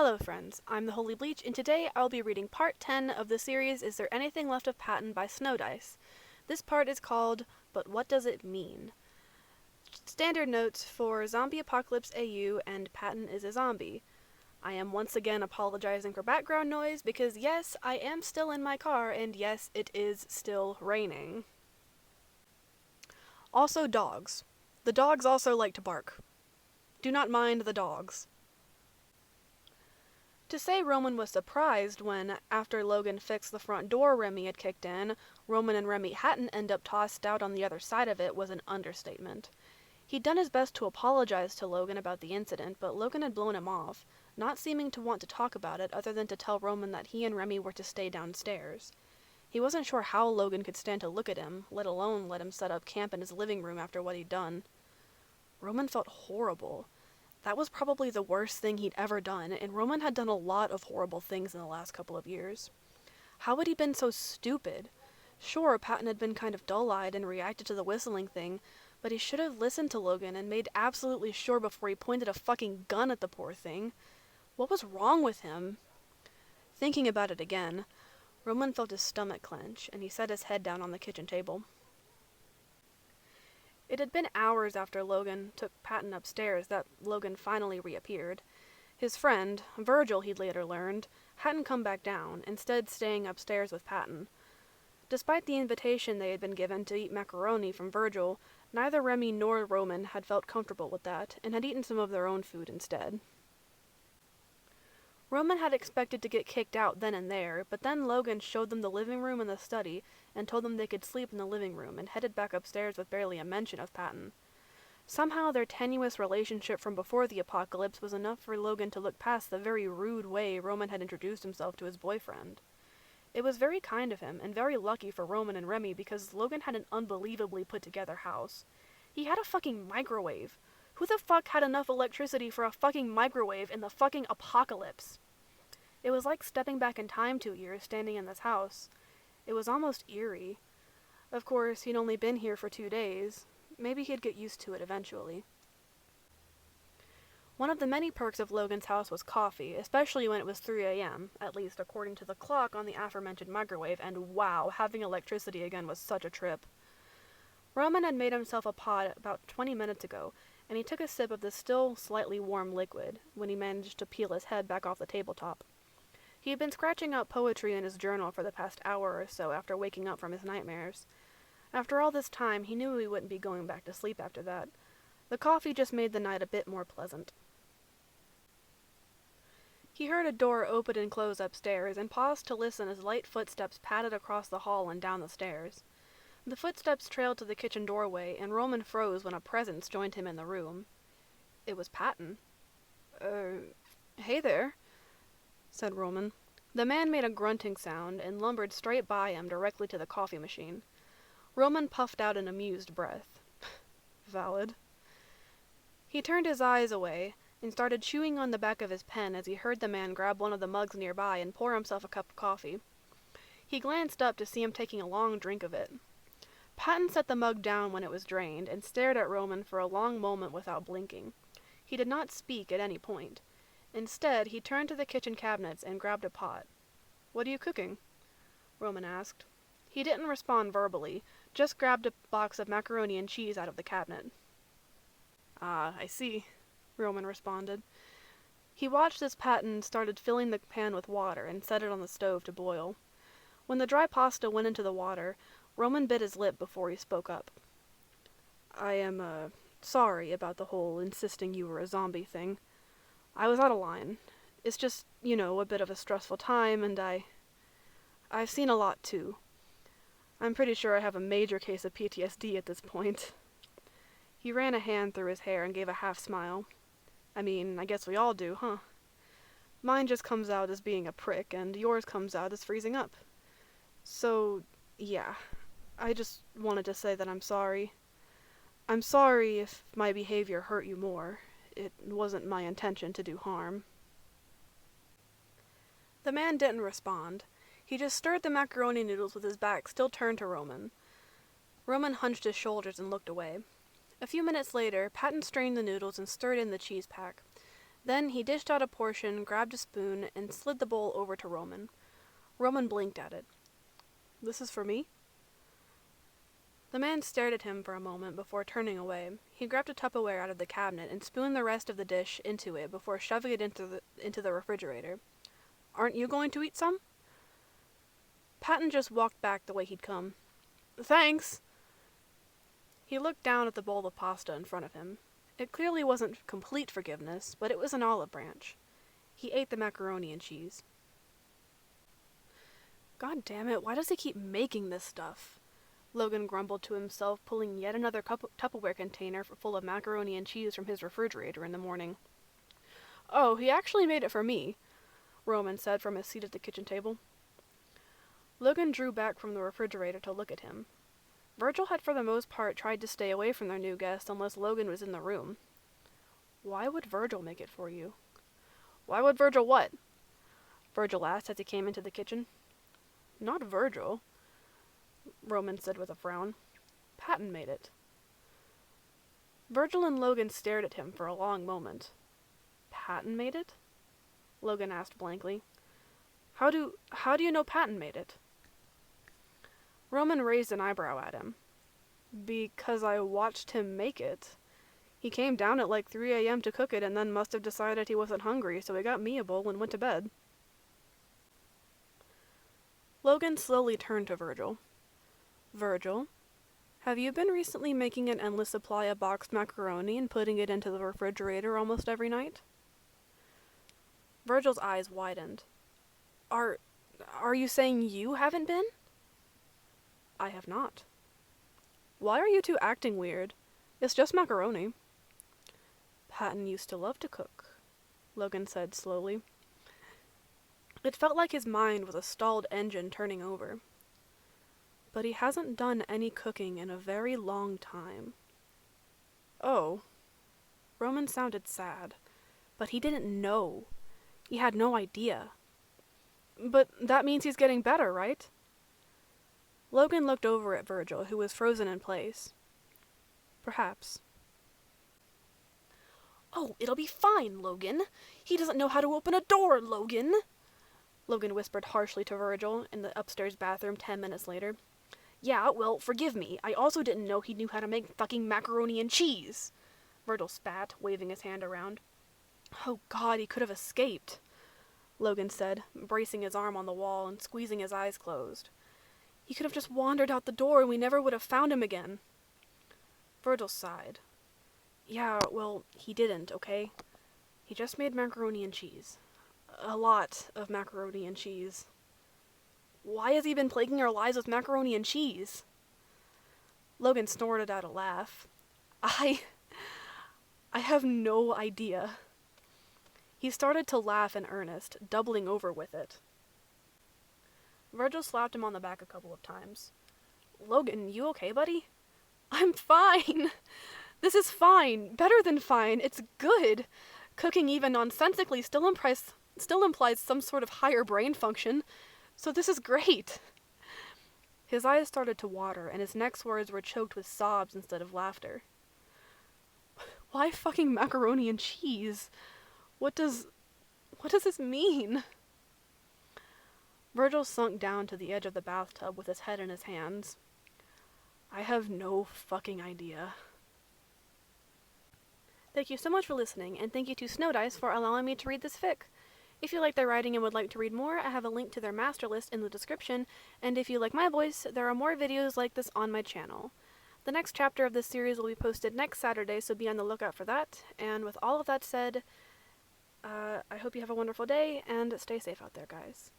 Hello friends, I'm the Holy Bleach, and today I'll be reading part 10 of the series Is There Anything Left of Patton by Snow Dice. This part is called, But What Does It Mean? Standard notes for Zombie Apocalypse AU and Patton is a Zombie. I am once again apologizing for background noise because yes, I am still in my car, and yes, it is still raining. Also dogs. The dogs also like to bark. Do not mind the dogs. To say Roman was surprised when, after Logan fixed the front door Remy had kicked in, Roman and Remy hadn't end up tossed out on the other side of it was an understatement. He'd done his best to apologize to Logan about the incident, but Logan had blown him off, not seeming to want to talk about it other than to tell Roman that he and Remy were to stay downstairs. He wasn't sure how Logan could stand to look at him, let alone let him set up camp in his living room after what he'd done. Roman felt horrible. That was probably the worst thing he'd ever done, and Roman had done a lot of horrible things in the last couple of years. How had he been so stupid? Sure, Patton had been kind of dull-eyed and reacted to the whistling thing, but he should have listened to Logan and made absolutely sure before he pointed a fucking gun at the poor thing. What was wrong with him? Thinking about it again, Roman felt his stomach clench, and he set his head down on the kitchen table. It had been hours after Logan took Patton upstairs that Logan finally reappeared. His friend, Virgil, he'd later learned, hadn't come back down, instead staying upstairs with Patton. Despite the invitation they had been given to eat macaroni from Virgil, neither Remy nor Roman had felt comfortable with that, and had eaten some of their own food instead. Roman had expected to get kicked out then and there, but then Logan showed them the living room and the study, and told them they could sleep in the living room, and headed back upstairs with barely a mention of Patton. Somehow their tenuous relationship from before the apocalypse was enough for Logan to look past the very rude way Roman had introduced himself to his boyfriend. It was very kind of him, and very lucky for Roman and Remy because Logan had an unbelievably put-together house. He had a fucking microwave. Who the fuck had enough electricity for a fucking microwave in the fucking apocalypse? It was like stepping back in time 2 years standing in this house. It was almost eerie. Of course, he'd only been here for 2 days. Maybe he'd get used to it eventually. One of the many perks of Logan's house was coffee, especially when it was 3 a.m., at least according to the clock on the aforementioned microwave, and wow, having electricity again was such a trip. Roman had made himself a pot about 20 minutes ago, and he took a sip of the still slightly warm liquid when he managed to peel his head back off the tabletop. He had been scratching out poetry in his journal for the past hour or so after waking up from his nightmares. After all this time, he knew he wouldn't be going back to sleep after that. The coffee just made the night a bit more pleasant. He heard a door open and close upstairs, and paused to listen as light footsteps padded across the hall and down the stairs. The footsteps trailed to the kitchen doorway, and Roman froze when a presence joined him in the room. It was Patton. Hey there," said Roman. The man made a grunting sound and lumbered straight by him directly to the coffee machine. Roman puffed out an amused breath. Valid. He turned his eyes away and started chewing on the back of his pen as he heard the man grab one of the mugs nearby and pour himself a cup of coffee. He glanced up to see him taking a long drink of it. Patton set the mug down when it was drained and stared at Roman for a long moment without blinking. He did not speak at any point. Instead, he turned to the kitchen cabinets and grabbed a pot. "What are you cooking?" Roman asked. He didn't respond verbally, just grabbed a box of macaroni and cheese out of the cabinet. "Ah, I see," Roman responded. He watched as Patton started filling the pan with water and set it on the stove to boil. When the dry pasta went into the water, Roman bit his lip before he spoke up. "I am, sorry about the whole insisting you were a zombie thing. I was out of line. It's just, a bit of a stressful time, and I've seen a lot, too. I'm pretty sure I have a major case of PTSD at this point." He ran a hand through his hair and gave a half-smile. "I mean, I guess we all do, huh? Mine just comes out as being a prick, and yours comes out as freezing up. So, yeah, I just wanted to say that I'm sorry. I'm sorry if my behavior hurt you more. It wasn't my intention to do harm." The man didn't respond. He just stirred the macaroni noodles with his back still turned to Roman. Roman hunched his shoulders and looked away. A few minutes later, Patton strained the noodles and stirred in the cheese pack. Then he dished out a portion, grabbed a spoon, and slid the bowl over to Roman. Roman blinked at it. "This is for me?" The man stared at him for a moment before turning away. He grabbed a Tupperware out of the cabinet and spooned the rest of the dish into it before shoving it into the refrigerator. "Aren't you going to eat some?" Patton just walked back the way he'd come. "Thanks." He looked down at the bowl of pasta in front of him. It clearly wasn't complete forgiveness, but it was an olive branch. He ate the macaroni and cheese. "God damn it, why does he keep making this stuff?" Logan grumbled to himself, pulling yet another Tupperware container full of macaroni and cheese from his refrigerator in the morning. "Oh, he actually made it for me," Roman said from his seat at the kitchen table. Logan drew back from the refrigerator to look at him. Virgil had for the most part tried to stay away from their new guest unless Logan was in the room. "Why would Virgil make it for you?" "Why would Virgil what?" Virgil asked as he came into the kitchen. "Not Virgil," Roman said with a frown. "Patton made it." Virgil and Logan stared at him for a long moment. "Patton made it?" Logan asked blankly. How do you know Patton made it?" Roman raised an eyebrow at him. "Because I watched him make it. He came down at like 3 a.m. to cook it and then must have decided he wasn't hungry, so he got me a bowl and went to bed." Logan slowly turned to Virgil. "Virgil, have you been recently making an endless supply of boxed macaroni and putting it into the refrigerator almost every night?" Virgil's eyes widened. Are you saying you haven't been?" "I have not." "Why are you two acting weird? It's just macaroni." "Patton used to love to cook," Logan said slowly. It felt like his mind was a stalled engine turning over. "But he hasn't done any cooking in a very long time." "Oh." Roman sounded sad, but he didn't know. He had no idea. "But that means he's getting better, right?" Logan looked over at Virgil, who was frozen in place. "Perhaps." "Oh, it'll be fine, Logan. He doesn't know how to open a door, Logan," Logan whispered harshly to Virgil in the upstairs bathroom 10 minutes later. "Yeah, well, forgive me. I also didn't know he knew how to make fucking macaroni and cheese," Virgil spat, waving his hand around. "Oh God, he could have escaped," Logan said, bracing his arm on the wall and squeezing his eyes closed. "He could have just wandered out the door and we never would have found him again." Virgil sighed. "Yeah, well, he didn't, okay? He just made macaroni and cheese. A lot of macaroni and cheese." "Why has he been plaguing our lives with macaroni and cheese?" Logan snorted out a laugh. I have no idea." He started to laugh in earnest, doubling over with it. Virgil slapped him on the back a couple of times. "Logan, you okay, buddy?" "I'm fine. This is fine. Better than fine. It's good. Cooking even nonsensically still implies some sort of higher brain function. So this is great." His eyes started to water, and his next words were choked with sobs instead of laughter. "Why fucking macaroni and cheese? What does this mean?" Virgil sunk down to the edge of the bathtub with his head in his hands. "I have no fucking idea." Thank you so much for listening, and thank you to Snowdice for allowing me to read this fic. If you like their writing and would like to read more, I have a link to their master list in the description, and if you like my voice, there are more videos like this on my channel. The next chapter of this series will be posted next Saturday, so be on the lookout for that, and with all of that said, I hope you have a wonderful day, and stay safe out there, guys.